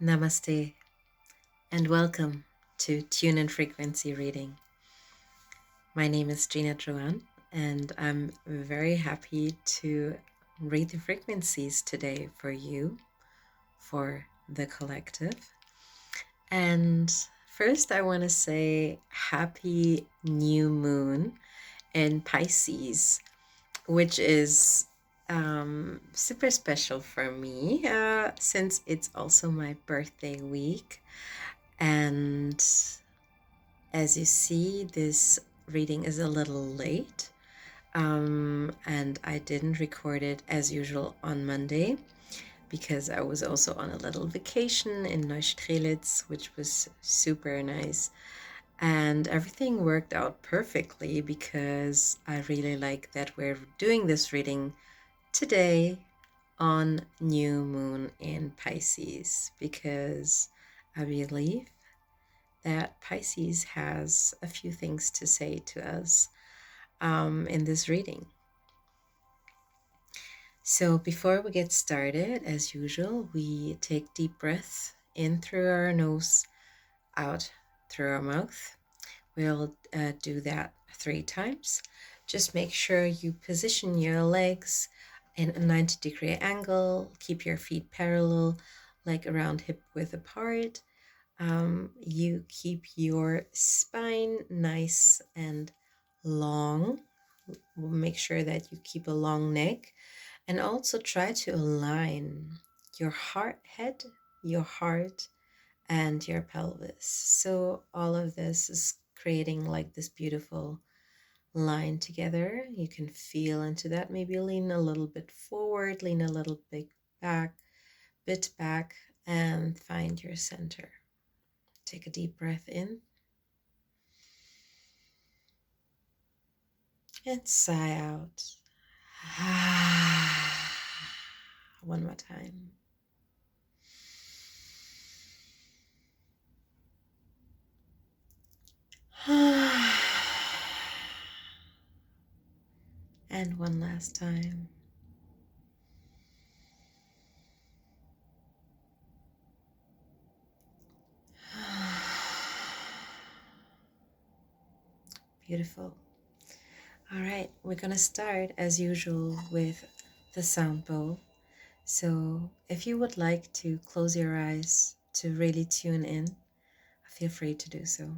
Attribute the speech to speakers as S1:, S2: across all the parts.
S1: Namaste and welcome to Tune and Frequency Reading. My name is Jeena Joan and I'm very happy to read the frequencies today for you, for the collective. And first I want to say happy new moon in Pisces, which is super special for me since it's also my birthday week. And as you see, this reading is a little late, and I didn't record it as usual on Monday because I was also on a little vacation in Neustrelitz, which was super nice. And everything worked out perfectly because I really like that we're doing this reading today on new moon in Pisces, because I believe that Pisces has a few things to say to us in this reading. So before we get started, as usual, we take deep breaths in through our nose, out through our mouth. We'll do that 3 times. Just make sure you position your legs in a 90-degree angle. Keep your feet parallel, like around hip width apart. You keep your spine nice and long. Make sure that you keep a long neck, and also try to align your head, your heart, and your pelvis. So all of this is creating like this beautiful line together. You can feel into that. Maybe lean a little bit forward, lean a little bit back, and find your center. Take a deep breath in and sigh out. One more time. And one last time. Beautiful. All right, we're going to start as usual with the sound bowl. So if you would like to close your eyes to really tune in, feel free to do so.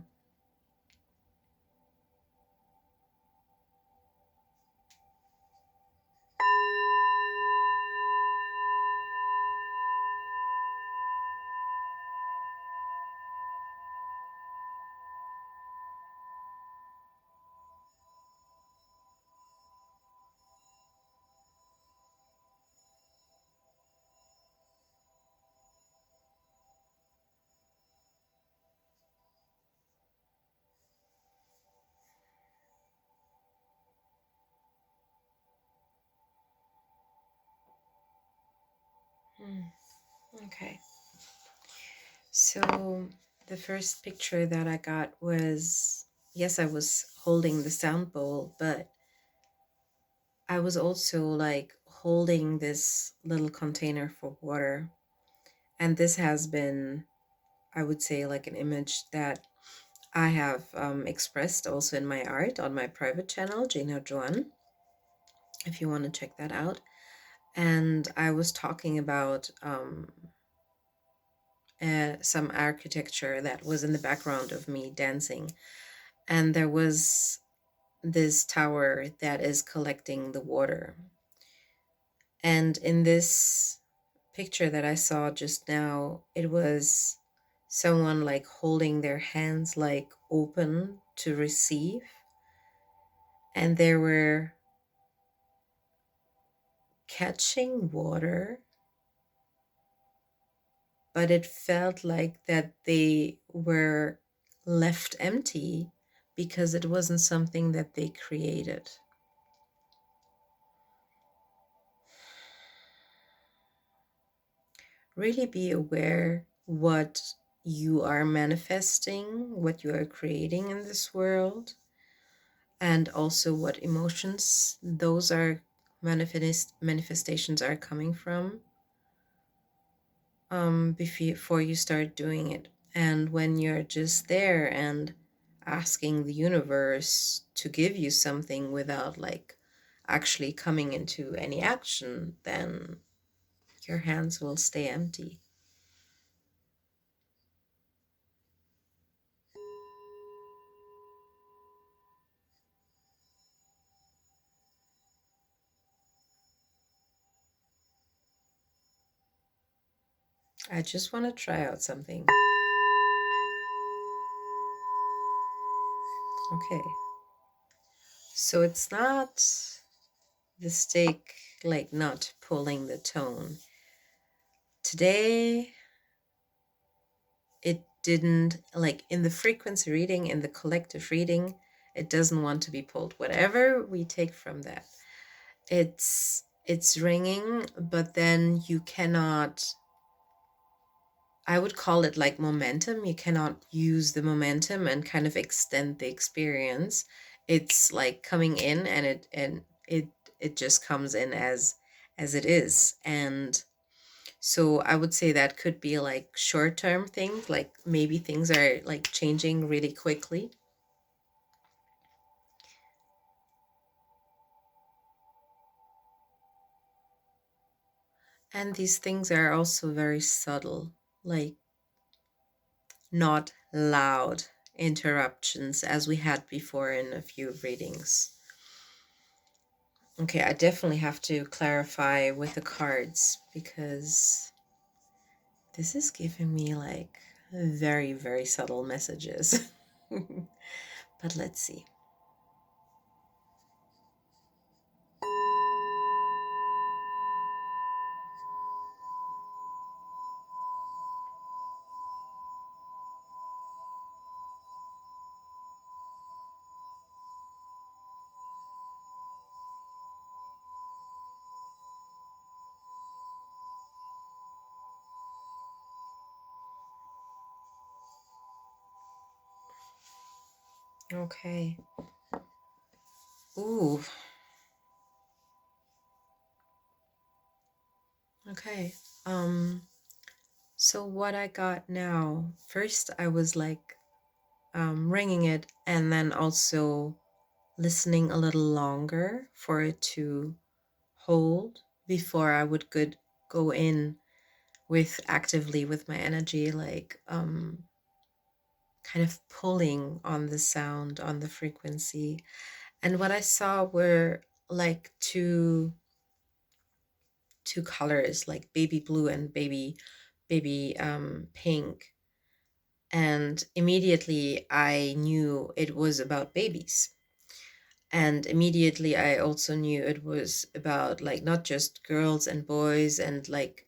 S1: Okay. So the first picture that I got was, yes, I was holding the sound bowl, but I was also like holding this little container for water. And this has been, I would say, like an image that I have expressed also in my art on my private channel, Jeena Joan, if you want to check that out. And I was talking about some architecture that was in the background of me dancing. And there was this tower that is collecting the water. And in this picture that I saw just now, it was someone like holding their hands like open to receive. And they were catching water, but it felt like that they were left empty because it wasn't something that they created. Really be aware what you are manifesting, what you are creating in this world, and also what emotions those are manifestations are coming from. before you start doing it. And when you're just there and asking the universe to give you something without like actually coming into any action, then your hands will stay empty. I just want to try out something. Okay. So it's not the stake, like not pulling the tone. Today, it didn't, like in the frequency reading, in the collective reading, it doesn't want to be pulled. Whatever we take from that, it's ringing, but then you cannot, I would call it like momentum. You cannot use the momentum and kind of extend the experience. It's like coming in, and it just comes in as it is. And so I would say that could be like short-term things, like maybe things are like changing really quickly. And these things are also very subtle, like not loud interruptions as we had before in a few readings. Okay, I definitely have to clarify with the cards because this is giving me like very, very subtle messages. But let's see. Okay. Ooh. Okay. Um, so what I got now, first I was like ringing it and then also listening a little longer for it to hold before I would go in with actively with my energy, like kind of pulling on the sound, on the frequency. And what I saw were like two colors, like baby blue and baby pink. And immediately I knew it was about babies. And immediately I also knew it was about like not just girls and boys and like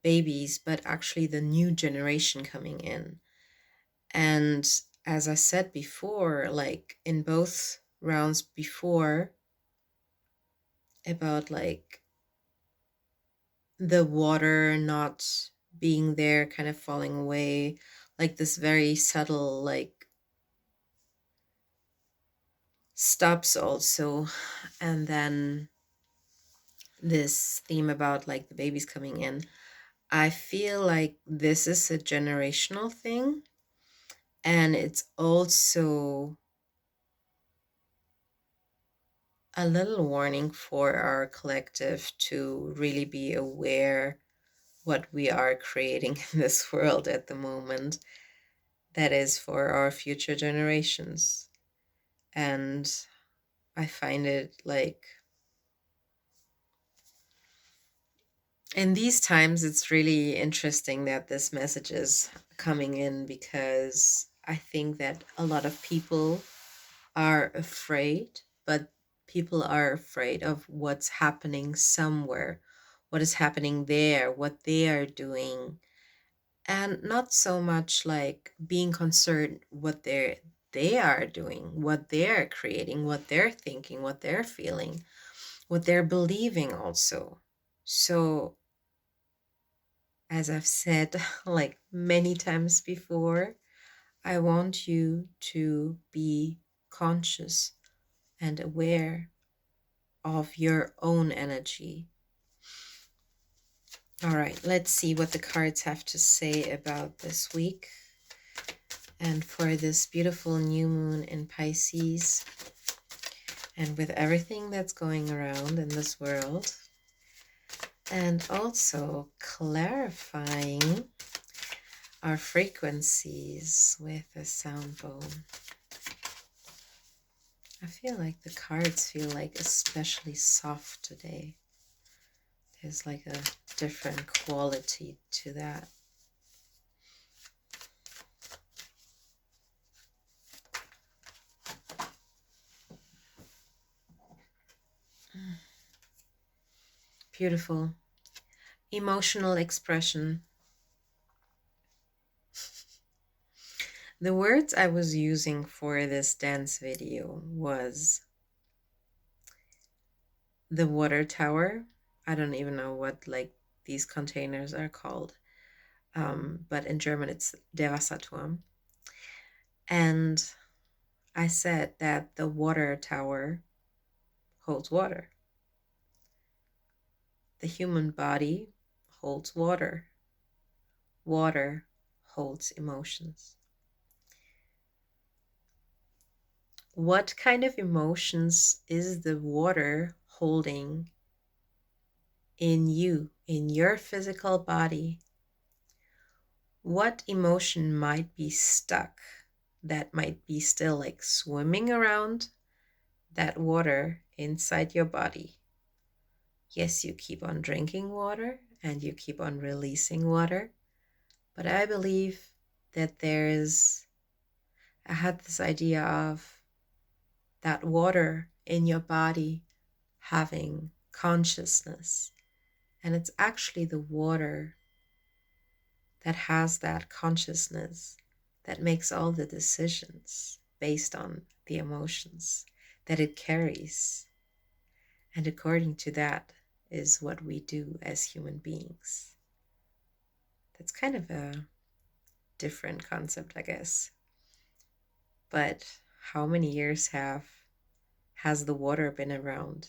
S1: babies, but actually the new generation coming in. And as I said before, like in both rounds before, about like the water not being there, kind of falling away, like this very subtle, like stops also. And then this theme about like the babies coming in. I feel like this is a generational thing. And it's also a little warning for our collective to really be aware what we are creating in this world at the moment that is for our future generations. And I find it like in these times, it's really interesting that this message is coming in because I think that a lot of people are afraid, but people are afraid of what's happening somewhere, what is happening there, what they are doing, and not so much like being concerned what they are doing, what they're creating, what they're thinking, what they're feeling, what they're believing also. So as I've said like many times before, I want you to be conscious and aware of your own energy. All right, let's see what the cards have to say about this week. And for this beautiful new moon in Pisces, and with everything that's going around in this world, and also clarifying our frequencies with a sound bone. I feel like the cards feel like especially soft today. There's like a different quality to that. Beautiful. Emotional expression. The words I was using for this dance video was the water tower. I don't even know what like these containers are called. But in German it's der Wasserturm. And I said that the water tower holds water. The human body holds water. Water holds emotions. What kind of emotions is the water holding in you, in your physical body? What emotion might be stuck that might be still like swimming around that water inside your body? Yes, you keep on drinking water and you keep on releasing water, but I believe that I had this idea of that water in your body having consciousness. And it's actually the water that has that consciousness that makes all the decisions based on the emotions that it carries. And according to that is what we do as human beings. That's kind of a different concept, I guess. But how many years has the water been around?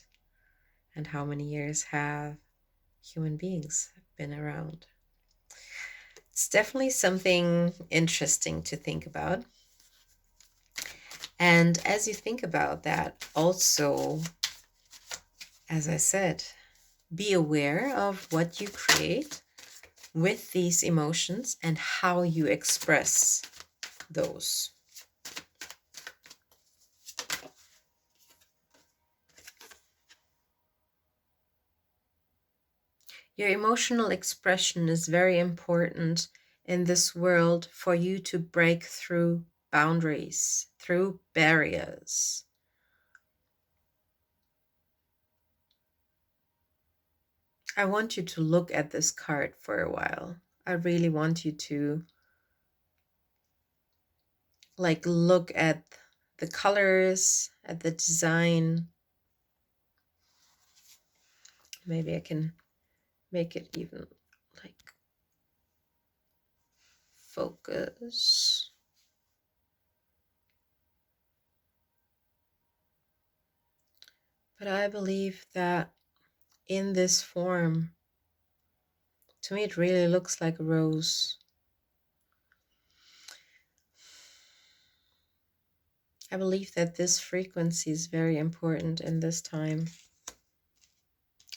S1: And how many years have human beings been around? It's definitely something interesting to think about. And as you think about that, also, as I said, be aware of what you create with these emotions and how you express those. Your emotional expression is very important in this world for you to break through boundaries, through barriers. I want you to look at this card for a while. I really want you to like look at the colors, at the design. Maybe I can make it even like focus. But I believe that in this form, to me, it really looks like a rose. I believe that this frequency is very important in this time.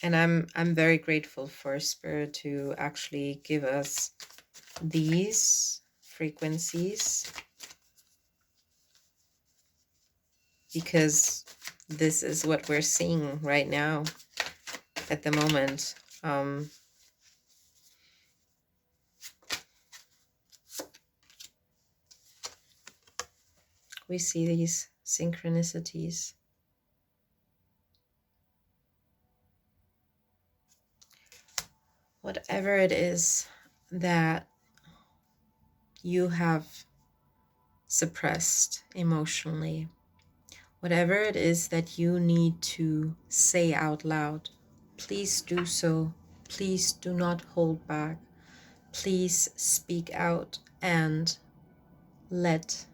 S1: And I'm very grateful for Spirit to actually give us these frequencies, because this is what we're seeing right now at the moment. We see these synchronicities. Whatever it is that you have suppressed emotionally, whatever it is that you need to say out loud, please do so. Please do not hold back. Please speak out and let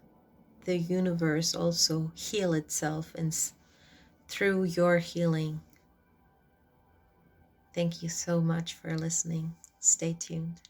S1: the universe also heal itself through your healing. Thank you so much for listening. Stay tuned.